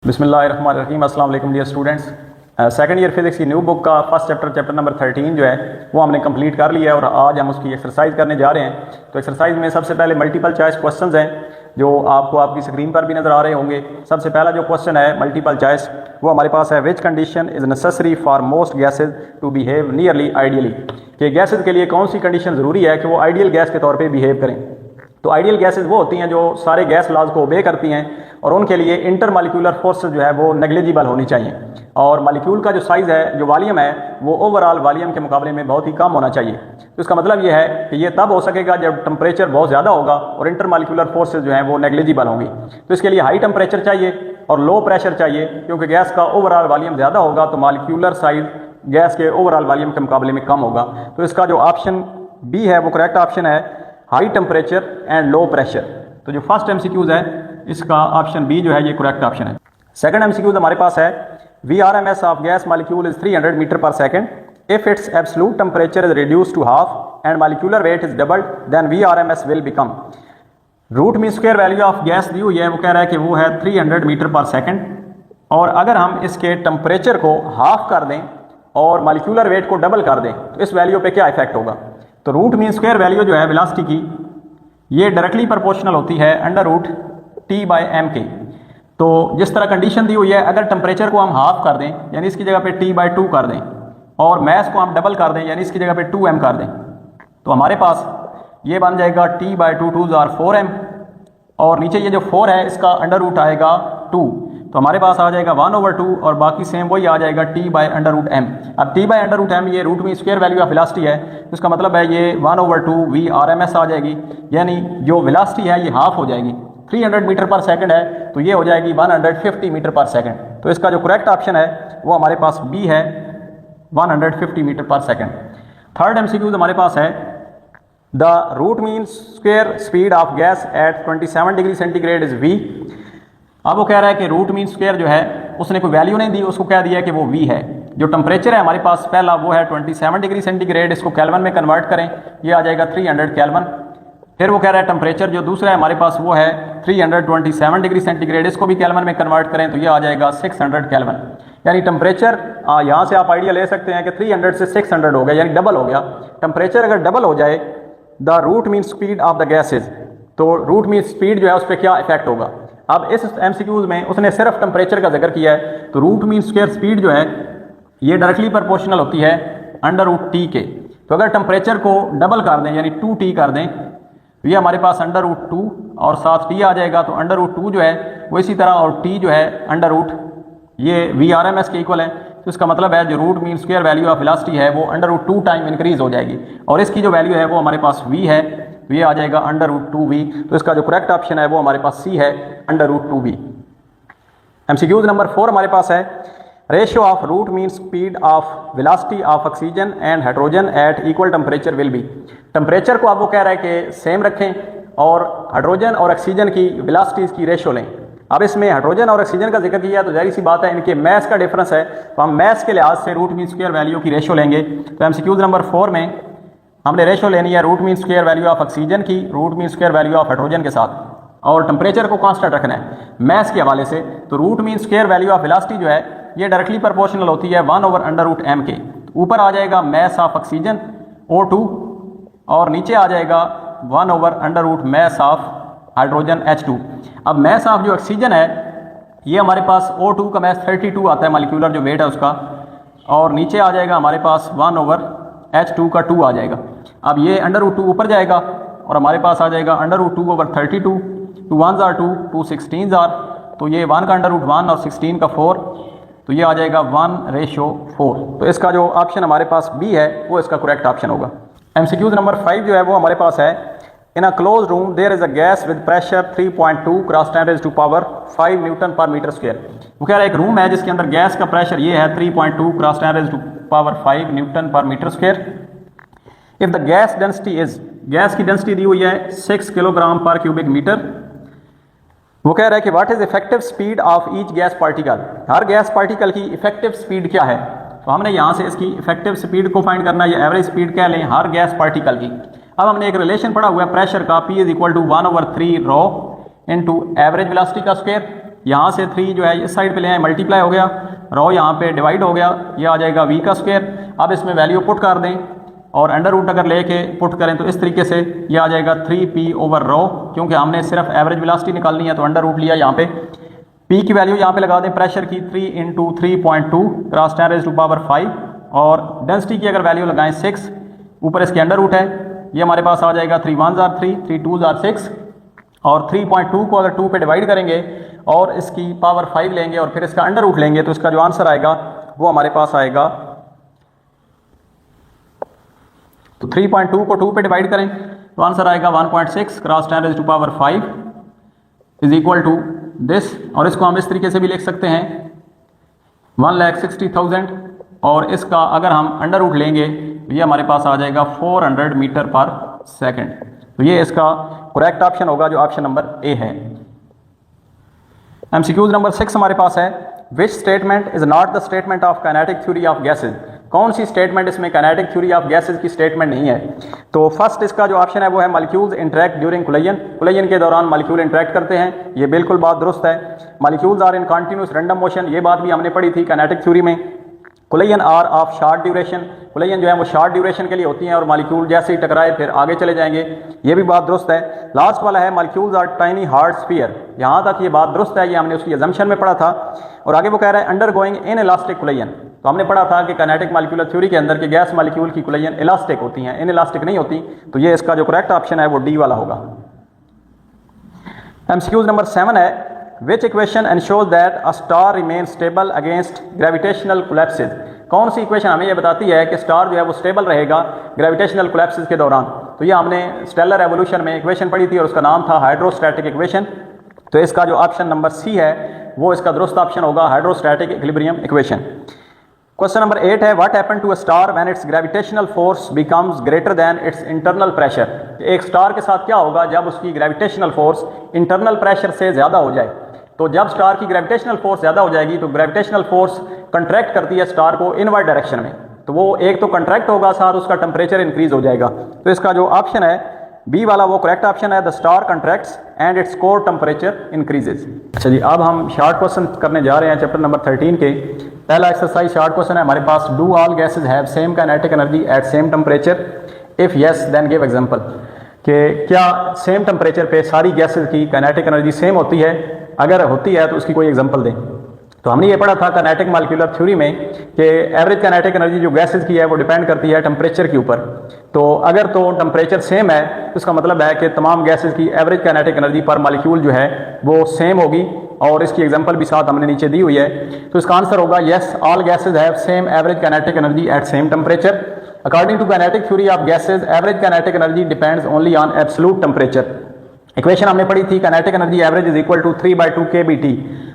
बिस्मिल्लाहिर्रहमानिर्रहीम। अस्सलाम वालेकुम dear students. Second year physics की न्यू बुक का फर्स्ट चैप्टर नंबर 13 जो है वो हमने कंप्लीट कर लिया है और आज हम उसकी एक्सरसाइज करने जा रहे हैं। तो एक्सरसाइज में सबसे पहले मल्टीपल चॉइस क्वेश्चंस हैं जो आपको आपकी स्क्रीन पर भी नज़र आ रहे होंगे। सबसे पहला जो क्वेश्चन है मल्टीपल चॉइस वो हमारे पास है, which condition is necessary for most gases to behave nearly ideally, कि गैसेज के लिए कौन सी कंडीशन ज़रूरी है कि वो आइडियल गैस के तौर पर बिहेव करें। तो आइडियल गैसेज वो होती हैं जो सारे गैस लॉज को ओबे करती हैं और उनके लिए इंटर मालिक्यूलर फोर्स जो है वो नेग्लिजिबल होनी चाहिए और मालिक्यूल का जो साइज़ है, जो वॉल्यूम है, वो ओवरऑल वॉल्यूम के मुकाबले में बहुत ही कम होना चाहिए। तो इसका मतलब ये है कि ये तब हो सकेगा जब टेम्परेचर बहुत ज़्यादा होगा और इंटर मालिक्यूलर फोर्सेज जो हैं वो नेग्लिजिबल होंगी। तो इसके लिए हाई टेम्परेचर चाहिए और लो प्रेशर चाहिए, क्योंकि गैस का ओवरऑल वॉल्यूम ज़्यादा होगा तो मालिक्यूलर साइज गैस के ओवरऑल वॉल्यूम के मुकाबले में कम होगा। तो इसका जो ऑप्शन बी है वो करेक्ट ऑप्शन है, high temperature and low pressure. तो जो फर्स्ट एमसीक्यूज है इसका ऑप्शन बी जो है ये करेक्ट ऑप्शन है। सेकंड एमसीक्यूज हमारे पास है, VRMS of gas molecule is 300 metre per second if its absolute temperature is reduce to half and molecular weight is doubled then VRMS will become. Root mean square value of gas दी हुई है, वो कह रहा है कि वो है 300 मीटर पर सेकंड और अगर हम इसके टेम्परेचर को हाफ कर दें और मॉलिक्यूलर वेट को डबल कर दें तो इस वैल्यू पे क्या इफेक्ट होगा। तो रूट मीन स्क्वायर वैल्यू जो है वेलोसिटी की ये डायरेक्टली प्रोपोर्शनल होती है अंडर रूट T/m के। तो जिस तरह कंडीशन दी हुई है, अगर टेम्परेचर को हम हाफ कर दें यानी इसकी जगह पे T/2 कर दें और मैस को हम डबल कर दें यानी इसकी जगह पे 2m कर दें तो हमारे पास ये बन जाएगा T/2 2 आर 4m और नीचे ये जो 4 है इसका अंडर रूट आएगा 2 तो हमारे पास आ जाएगा 1/2 और बाकी सेम वही आ जाएगा T/√m। अब T/√m ये root mean square value of velocity है, तो इसका मतलब है ये 1/2 VRMS आ जाएगी, यानी जो वेलोसिटी है ये हाफ हो जाएगी। 300 मीटर पर सेकंड है तो ये हो जाएगी 150 मीटर पर सेकंड। तो इसका जो करेक्ट ऑप्शन है वो हमारे पास बी है, 150 metre per second. Third MCQs हमारे पास है, the root mean square speed of gas at 27 degree centigrade is v। अब वो कह रहा है कि रूट मीन स्क्वायर जो है उसने कोई वैल्यू नहीं दी, उसको कह दिया कि वो v है। जो टेम्परेचर है हमारे पास पहला वो है 27 डिग्री सेंटीग्रेड, इसको केल्विन में कन्वर्ट करें ये आ जाएगा 300 केल्विन। फिर वो कह रहा है टेम्परेचर जो दूसरा है हमारे पास वो है 327 डिग्री सेंटीग्रेड, इसको भी केल्विन में कन्वर्ट करें तो ये आ जाएगा 600 केल्विन। यानी टेम्परेचर यहाँ से आप आइडिया ले सकते हैं कि 300 से 600 हो गया, यानी डबल हो गया। टेम्परेचर अगर डबल हो जाए the root mean speed of the gases, तो रूट मीन स्पीड जो है उस पर क्या इफेक्ट होगा। अब इस एमसीक्यूज में उसने सिर्फ टेम्परेचर का जिक्र किया है, तो रूट मीन स्क्वायर स्पीड जो है ये डायरेक्टली प्रोपोर्शनल होती है अंडर रूट T के। तो अगर टेम्परेचर को डबल कर दें यानी 2T कर दें तो ये हमारे पास अंडर रूट 2 और साथ T आ जाएगा, तो अंडर रूट 2 जो है वो इसी तरह और T जो है अंडर रूट ये VRMS के इक्वल है। तो इसका मतलब है जो root mean square value of velocity है वो अंडर रूट 2 टाइम इंक्रीज हो जाएगी और इसकी जो वैल्यू है वो हमारे पास v है, तो ये आ जाएगा अंडर रूट 2v। तो इसका जो करेक्ट ऑप्शन है वो हमारे पास C है, under root 2v। MCQs number 4 हमारे पास है, ratio of root mean speed of velocity of oxygen and hydrogen at equal temperature will be. Temperature को आपको कह रहा है कि सेम रखें और हाइड्रोजन और ऑक्सीजन की वेलोसिटीज की रेशियो लें। अब इसमें हाइड्रोजन और ऑक्सीजन का जिक्र किया तो जाहिर सी बात है इनके मैस का डिफरेंस है, तो हम मैस के लिहाज से रूट मीन स्क्वायर वैल्यू की रेशियो लेंगे। तो एमसीक्यूज नंबर 4 में हमने रेशियो लेनी है root mean square value of oxygen की root mean square value of hydrogen के साथ और टेम्परेचर को कांस्टेंट रखना है मैस के हवाले से। तो root mean square value of velocity जो है ये डायरेक्टली प्रोपोर्शनल होती है 1/√m के। ऊपर आ जाएगा मैस ऑफ ऑक्सीजन O2 और नीचे आ जाएगा 1/√m mass of hydrogen H2। अब मैस ऑफ जो ऑक्सीजन है ये हमारे पास O2 का मैस 32 आता है, मॉलिक्यूलर जो वेट है उसका, और नीचे आ जाएगा हमारे पास 1/H2 का 2 आ जाएगा। अब ये अंडर√2 ऊपर जाएगा और हमारे पास आ जाएगा अंडर√2/32, 2 1s are 2, 2 16s are, तो ये 1 का अंडर√1 और 16 का 4, तो ये आ जाएगा 1:4। तो इसका जो ऑप्शन हमारे पास बी है वो इसका करेक्ट ऑप्शन होगा। एमसीक्यूज नंबर 5 जो है वो हमारे पास है, in a closed room there is a gas with pressure 3.2 cross 10⁻⁵ newton per metre square. वो कह रहा है एक रूम है जिसके अंदर गैस का प्रेशर ये है 3.2 cross 10⁻⁵ newton per metre square. If the gas density is, gas की डेंसिटी दी हुई है 6 किलोग्राम पर क्यूबिक मीटर। वो कह रहा है कि what is effective speed of each gas particle, her gas particle की इफेक्टिव स्पीड क्या है। तो हमने यहाँ से इसकी इफेक्टिव स्पीड को फाइंड करना है, या एवरेज स्पीड कह लें हर गैस पार्टिकल की। अब हमने एक रिलेशन पढ़ा हुआ है प्रेशर का, P = 1/3 ρ इंटू एवरेज वेलोसिटी का स्क्वायर। यहाँ से 3 जो है इस साइड पे ले आए, मल्टीप्लाई हो गया, रो यहाँ पे डिवाइड हो गया, ये आ जाएगा v का स्क्वायर। अब इसमें वैल्यू पुट कर दें और अंडर रूट अगर लेके पुट करें तो इस तरीके से ये आ जाएगा 3p ओवर रो, क्योंकि हमने सिर्फ एवरेज वेलोसिटी निकालनी है तो अंडर रूट लिया। यहाँ पे p की वैल्यू यहाँ पे लगा दें, प्रेशर की 3 इंटू 3.2 क्रॉस 10⁵ और डेंसिटी की अगर वैल्यू लगाएं 6, ऊपर इसके अंडर रूट है, ये हमारे पास आ जाएगा 3 1s are 3, 3 2s are 6 और 3.2 को अगर 2 पे डिवाइड करेंगे और इसकी पावर 5 लेंगे और फिर इसका अंडर रूट लेंगे तो इसका जो आंसर आएगा वो हमारे पास आएगा, तो 3.2 को 2 पे डिवाइड करें तो आंसर आएगा 1.6 cross 10⁵ is equal to this. और इसको हम इस तरीके से भी लिख सकते हैं 1,60,000 और इसका अगर हम अंडर रूट लेंगे तो ये हमारे पास आ जाएगा 400 मीटर पर सेकंड। तो ये इसका करेक्ट ऑप्शन होगा जो ऑप्शन नंबर ए है। एमसीक्यूज नंबर 6 हमारे पास है, which statement is not the statement of kinetic theory of gases. कौन सी स्टेटमेंट इसमें काइनेटिक थ्योरी ऑफ गैसेज की स्टेटमेंट नहीं है। तो फर्स्ट इसका जो ऑप्शन है वो है molecules interact during collision, collision के दौरान मॉलिक्यूल इंटरेक्ट करते हैं, ये बिल्कुल बात दुरुस्त है। Molecules are in continuous random motion, ये बात भी हमने पढ़ी थी काइनेटिक थ्योरी में। Collision are of short duration, collision जो है वो शॉर्ट ड्यूरेशन के लिए होती हैं और मॉलिक्यूल जैसे ही टकराए फिर आगे चले जाएंगे, ये भी बात दुरुस्त है। लास्ट वाला है molecules are tiny hard sphere, यहाँ तक ये बात दुरुस्त है, ये हमने उसकी अजम्पशन में पढ़ा था। और आगे वो कह रहा है under going in elastic collision, तो हमने पढ़ा था कि काइनेटिक मॉलिक्यूलर थ्योरी के अंदर के गैस मॉलिक्यूल की कोलिजन इलास्टिक होती हैं, इन इलास्टिक नहीं होती। तो ये इसका जो करेक्ट ऑप्शन है वो डी वाला होगा। एमसीक्यूज नंबर 7 है, विच equation ensures that a star remain stable against gravitational collapses. कौन सी इक्वेशन हमें यह बताती है कि स्टार जो है वो स्टेबल रहेगा ग्रेविटेशनल कोलैप्सेस के दौरान। तो ये हमने स्टेलर एवोल्यूशन में इक्वेशन पढ़ी थी और उसका नाम था हाइड्रोस्टैटिक इक्वेशन। तो इसका जो ऑप्शन नंबर सी है वो इसका दुरुस्त ऑप्शन होगा, hydrostatic equilibrium equation. Question number 8 है, what happen to a star when its gravitational force becomes greater than its internal pressure. एक स्टार के साथ क्या होगा जब उसकी ग्रेविटेशनल फोर्स इंटरनल प्रेशर से ज़्यादा हो जाए। तो जब स्टार की ग्रेविटेशनल फोर्स ज़्यादा हो जाएगी तो ग्रेविटेशनल फोर्स कंट्रैक्ट करती है स्टार को इनवर्ड डायरेक्शन में, तो वो एक तो कंट्रैक्ट होगा साथ उसका टेम्परेचर इंक्रीज हो जाएगा। तो इसका जो ऑप्शन है बी वाला वो करेक्ट ऑप्शन है, the star contracts and its core temperature increases. अच्छा जी, अब हम शॉर्ट क्वेश्चन करने जा रहे हैं चैप्टर नंबर 13 के। पहला एक्सरसाइज शॉर्ट क्वेश्चन है हमारे पास, do all gases have same kinetic energy at same temperature, if yes then give example. कि क्या सेम टेम्परेचर पे सारी गैसेज की काइनेटिक एनर्जी सेम होती है, अगर होती है तो उसकी कोई एग्जांपल दें। तो हमने ये पढ़ा था काइनेटिक मॉलिक्यूलर थ्योरी में कि एवरेज काइनेटिक एनर्जी जो गैसेज की है वो डिपेंड करती है टेम्परेचर के ऊपर। तो अगर तो टेम्परेचर सेम है तो इसका मतलब है कि तमाम गैसेज की average kinetic energy per molecule जो है वो सेम होगी, और इसकी एग्जांपल भी साथ हमने नीचे दी हुई है। तो इसका आंसर होगा yes, all gases have same average kinetic energy at same temperature. According to kinetic theory of gases average kinetic energy depends only on absolute temperature. Equation हमने पढ़ी थी kinetic energy average is equal to 3/2 kBT।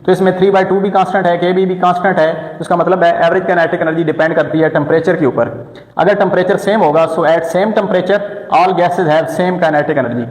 तो इसमें 3/2 भी constant है, kB भी constant है, तो इसका मतलब है एवरेज काइनेटिक एनर्जी डिपेंड करती है टेम्परेचर के ऊपर। अगर टेम्परेचर सेम होगा so at same temperature all gases have same kinetic energy.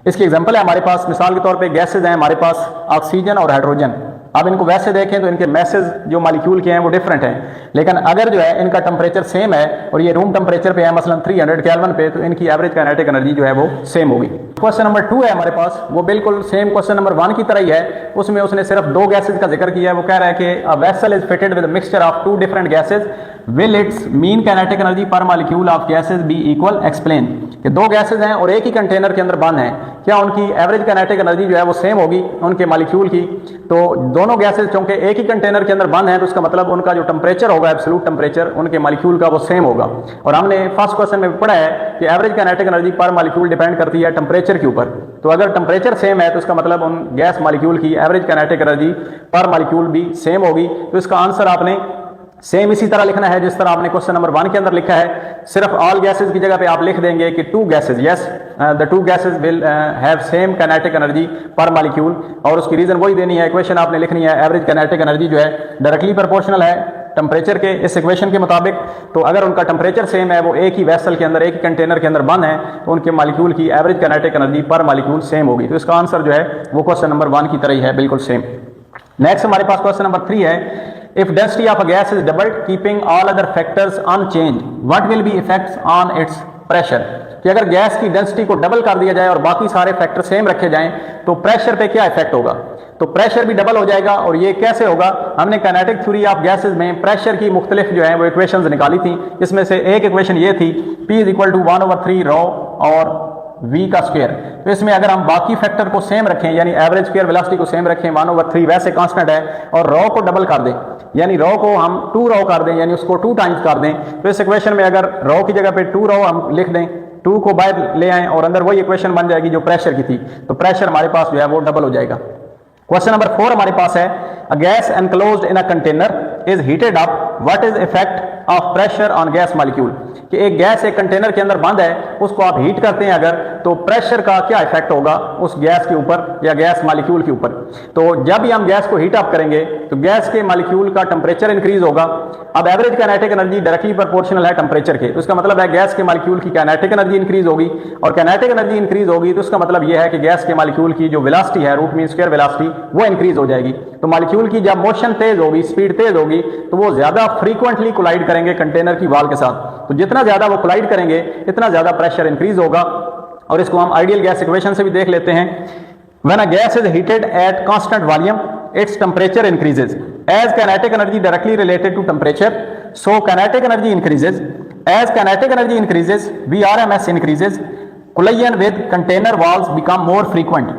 इसकी एग्जांपल है हमारे पास, मिसाल के तौर पे गैसेज हैं हमारे पास ऑक्सीजन और हाइड्रोजन। अब इनको वैसे देखें तो इनके मैसेज जो मॉलिक्यूल के हैं वो डिफरेंट हैं, लेकिन अगर जो है इनका टेम्परेचर सेम है और ये रूम टेम्परेचर पे है मसलन 300 केल्विन पे, तो इनकी एवरेज काइनेटिक एनर्जी जो है वो सेम होगी। क्वेश्चन नंबर 2 है हमारे पास, वो बिल्कुल सेम क्वेश्चन नंबर 1 की तरह ही है। उसमें उसने सिर्फ 2 गैसेज का जिक्र किया है। वो कह रहा है कि a vessel is fitted with mixture of 2 different gases, will its mean kinetic energy per molecule of gases be equal, explain. कि 2 गैसेज हैं और एक ही कंटेनर के अंदर बंद हैं, क्या उनकी एवरेज काइनेटिक एनर्जी जो है वो सेम होगी उनके मॉलिक्यूल की। तो दोनों गैसेज चूंकि एक ही कंटेनर के अंदर बंद हैं तो उसका मतलब उनका जो टेम्परेचर होगा एब्सोल्यूट टेम्परेचर उनके मॉलिक्यूल का वो सेम होगा। और हमने फर्स्ट क्वेश्चन में पढ़ा है कि average kinetic energy per molecule depend करती है टेम्परेचर के ऊपर। तो अगर टेम्परेचर सेम है तो इसका मतलब उन गैस मॉलिक्यूल की average kinetic energy per molecule भी सेम होगी। तो इसका आंसर आपने सेम इसी तरह लिखना है जिस तरह आपने क्वेश्चन नंबर 1 के अंदर लिखा है। सिर्फ ऑल गैसेज की जगह पे आप लिख देंगे कि 2 gases, yes the 2 gases will have same kinetic energy per molecule, और उसकी रीजन वही देनी है। इक्वेशन आपने लिखनी है एवरेज काइनेटिक एनर्जी जो है डायरेक्टली प्रोपोर्शनल है टेम्परेचर के इस इक्वेशन के मुताबिक। तो अगर उनका टेम्परेचर सेम है, वो एक ही वेसल के अंदर एक ही कंटेनर के अंदर बंद है, तो उनके मॉलिक्यूल की average kinetic energy per molecule same होगी। तो इसका आंसर जो है वो क्वेश्चन नंबर 1 की तरह ही है, बिल्कुल सेम। नेक्स्ट हमारे पास क्वेश्चन नंबर 3 है, if density of a gas is doubled keeping all other factors unchanged what will be effects on its pressure। कि अगर गैस की डेंसिटी को डबल कर दिया जाए और बाकी सारे फैक्टर सेम रखे जाएं तो प्रेशर पे क्या इफेक्ट होगा। तो प्रेशर भी डबल हो जाएगा। और ये कैसे होगा, हमने काइनेटिक थ्योरी ऑफ गैसेज में प्रेशर की मुख्तलिफ जो है वो इक्वेशंस निकाली थी। इसमें से एक इक्वेशन ये थी P इज इक्वल टू 1/3 ρ और v का स्क्वायर। तो इसमें अगर हम बाकी फैक्टर को सेम रखें, यानी एवरेज स्क्वायर वेलोसिटी को सेम रखें, 1/3 वैसे कांस्टेंट है, और ρ को डबल कर दें, यानी ρ को हम 2 ρ कर दें, यानी उसको 2 टाइम्स कर दें, तो इस इक्वेशन में अगर ρ की जगह पे 2 ρ हम लिख दें, 2 को बाहर ले आएं और अंदर वही इक्वेशन बन जाएगी जो प्रेशर की थी, तो प्रेशर हमारे पास जो है वो डबल हो जाएगा। क्वेश्चन नंबर 4 हमारे पास है, a gas enclosed in a container is heated up, what is effect of pressure on gas molecule. कि एक गैस एक कंटेनर के अंदर बंद है, उसको आप हीट करते हैं अगर, तो प्रेशर का क्या इफेक्ट होगा उस गैस के ऊपर या गैस मॉलिक्यूल के ऊपर। तो जब भी हम गैस को हीट अप करेंगे तो गैस के मॉलिक्यूल का टेम्परेचर इंक्रीज होगा। अब average kinetic energy directly proportional है टेम्परेचर के, तो इसका मतलब है गैस के मॉलिक्यूल की काइनेटिक एनर्जी इंक्रीज होगी, और काइनेटिक एनर्जी इंक्रीज होगी तो इसका मतलब यह है कि गैस के मॉलिक्यूल की जो वेलोसिटी है, रूट मीन स्क्वायर वेलोसिटी, वो इंक्रीज हो जाएगी। तो मॉलिक्यूल की जब मोशन तेज होगी, स्पीड तेज होगी, तो वो ज्यादा फ्रीक्वेंटली कोलाइड करेंगे कंटेनर की वॉल के साथ। तो जितना ज्यादा वो कोलाइड करेंगे इतना ज्यादा प्रेशर इंक्रीज होगा। और इसको हम आइडियल गैस इक्वेशन से भी देख लेते हैं। When a gas is heated at constant volume, its temperature increases. As kinetic energy directly related to temperature, so kinetic energy increases. As kinetic energy increases, Vrms increases. Collision with container walls become more frequent.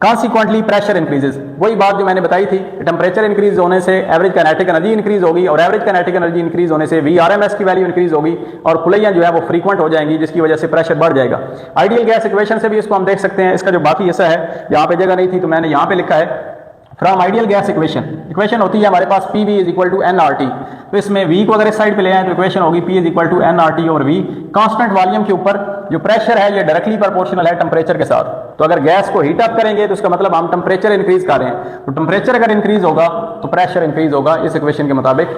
Consequently, pressure increases. वही बात जो मैंने बताई थी, temperature increase होने से average kinetic energy increase होगी, और एवरेज काइनेटिक एनर्जी इंक्रीज होने से Vrms की वैल्यू इंक्रीज होगी, और कुलैयां जो है वो फ्रीक्वेंट हो जाएंगी, जिसकी वजह से प्रेशर बढ़ जाएगा। आइडियल गैस इक्वेशन से भी इसको हम देख सकते हैं। इसका जो बाकी हिस्सा है, यहाँ पे जगह नहीं थी तो मैंने यहाँ पे लिखा है, from ideal gas equation. Equation होती है हमारे पास PV is equal to nRT। तो इसमें V को अगर इस साइड पे ले आए तो इक्वेशन होगी P is equal to nRT और V कांस्टेंट वॉल्यूम के ऊपर जो प्रेशर है ये डायरेक्टली प्रोपोर्शनल है टेम्परेचर के साथ। तो अगर गैस को हीट अप करेंगे तो उसका मतलब हम टेम्परेचर इंक्रीज कर रहे हैं, तो टेम्परेचर अगर इंक्रीज होगा तो प्रेशर इंक्रीज होगा इस इक्वेशन के मुताबिक।